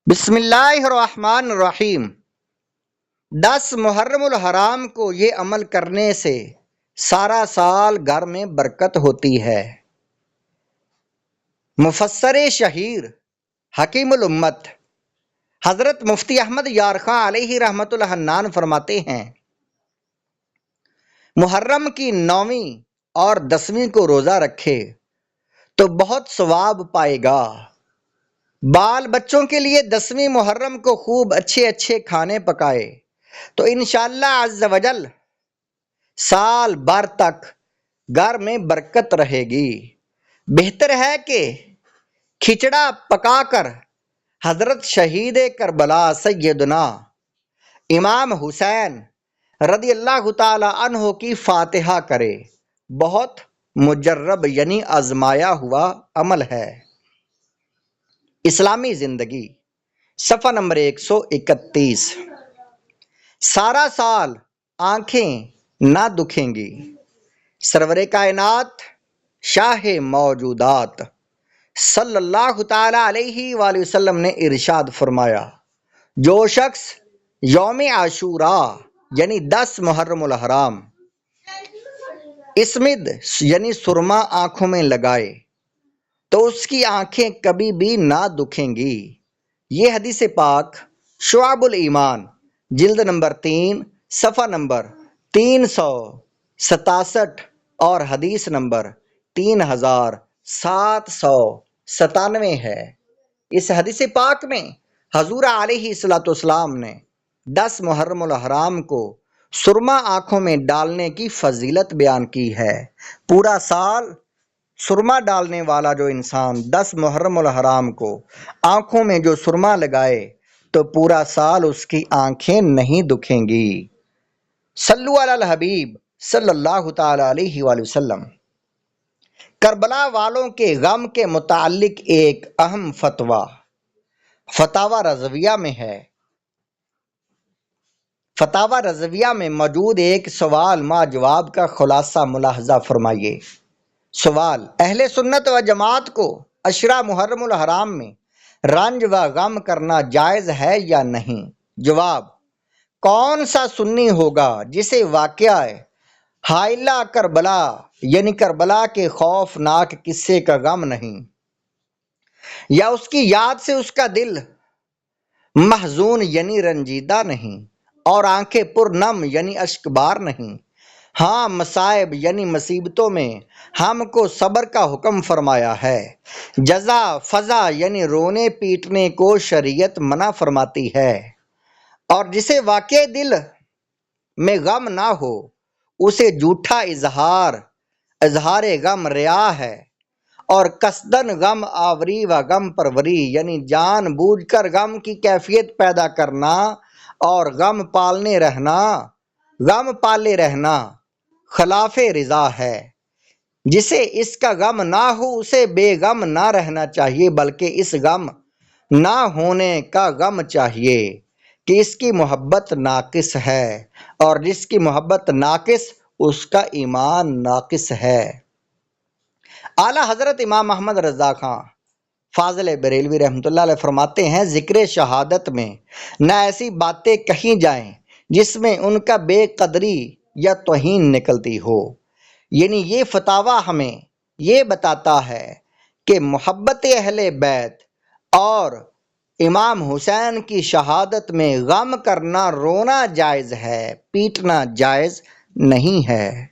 بسم اللہ الرحمن الرحیم۔ 10 محرم الحرام کو یہ عمل کرنے سے سارا سال گھر میں برکت ہوتی ہے۔ مفسر شہیر حکیم الامت حضرت مفتی احمد یارخان علیہ رحمت اللہ الحنان فرماتے ہیں، محرم کی 9ویں اور 10ویں کو روزہ رکھے تو بہت ثواب پائے گا۔ بال بچوں کے لیے 10ویں محرم کو خوب اچھے اچھے کھانے پکائے تو انشاءاللہ عز و جل سال بھر تک گھر میں برکت رہے گی۔ بہتر ہے کہ کھچڑا پکا کر حضرت شہید کربلا سیدنا امام حسین رضی اللہ تعالی عنہ کی فاتحہ کرے۔ بہت مجرب یعنی آزمایا ہوا عمل ہے۔ اسلامی زندگی صفحہ نمبر 131۔ سارا سال آنکھیں نہ دکھیں گی۔ سرور کائنات شاہ موجودات صلی اللہ تعالی علیہ وآلہ وسلم نے ارشاد فرمایا، جو شخص یوم عاشوراء یعنی 10 محرم الحرام اسمد یعنی سرما آنکھوں میں لگائے تو اس کی آنکھیں کبھی بھی نہ دکھیں گی۔ یہ حدیث پاک شعب الایمان جلد نمبر 3 صفحہ نمبر 367 اور حدیث نمبر 3797 ہے۔ اس حدیث پاک میں حضور علیہ الصلوۃ والسلام نے 10 محرم الحرام کو سرما آنکھوں میں ڈالنے کی فضیلت بیان کی ہے۔ پورا سال سرما ڈالنے والا جو انسان 10 محرم الحرام کو آنکھوں میں جو سرما لگائے تو پورا سال اس کی آنکھیں نہیں دکھیں گی۔ صلو علی الحبیب صلی اللہ تعالی علیہ وآلہ وسلم۔ کربلا والوں کے غم کے متعلق ایک اہم فتویٰ فتاوی رضویہ میں ہے۔ فتاوی رضویہ میں موجود ایک سوال ما جواب کا خلاصہ ملاحظہ فرمائیے۔ سوال: اہل سنت و جماعت کو عشرہ محرم الحرام میں رنج و غم کرنا جائز ہے یا نہیں؟ جواب: کون سا سنی ہوگا جسے واقعہ حائلہ کربلا یعنی کربلا کے خوفناک قصے کا غم نہیں، یا اس کی یاد سے اس کا دل محزون یعنی رنجیدہ نہیں اور آنکھیں پرنم یعنی اشکبار نہیں؟ ہاں، مصائب یعنی مصیبتوں میں ہم کو صبر کا حکم فرمایا ہے۔ جزا فضا یعنی رونے پیٹنے کو شریعت منع فرماتی ہے، اور جسے واقع دل میں غم نہ ہو اسے جھوٹا اظہار غم ریا ہے، اور قصدن غم آوری و غم پروری یعنی جان بوجھ کر غم کی کیفیت پیدا کرنا اور غم پالے رہنا خلاف رضا ہے۔ جسے اس کا غم نہ ہو اسے بے غم نہ رہنا چاہیے، بلکہ اس غم نہ ہونے کا غم چاہیے کہ اس کی محبت ناقص ہے، اور جس کی محبت ناقص اس کا ایمان ناقص ہے۔ اعلیٰ حضرت امام احمد رضا خان فاضل بریلوی رحمۃ اللہ علیہ فرماتے ہیں، ذکر شہادت میں نہ ایسی باتیں کہیں جائیں جس میں ان کا بے قدری یا توہین نکلتی ہو۔ یعنی یہ فتاویٰ ہمیں یہ بتاتا ہے کہ محبت اہل بیت اور امام حسین کی شہادت میں غم کرنا، رونا جائز ہے، پیٹنا جائز نہیں ہے۔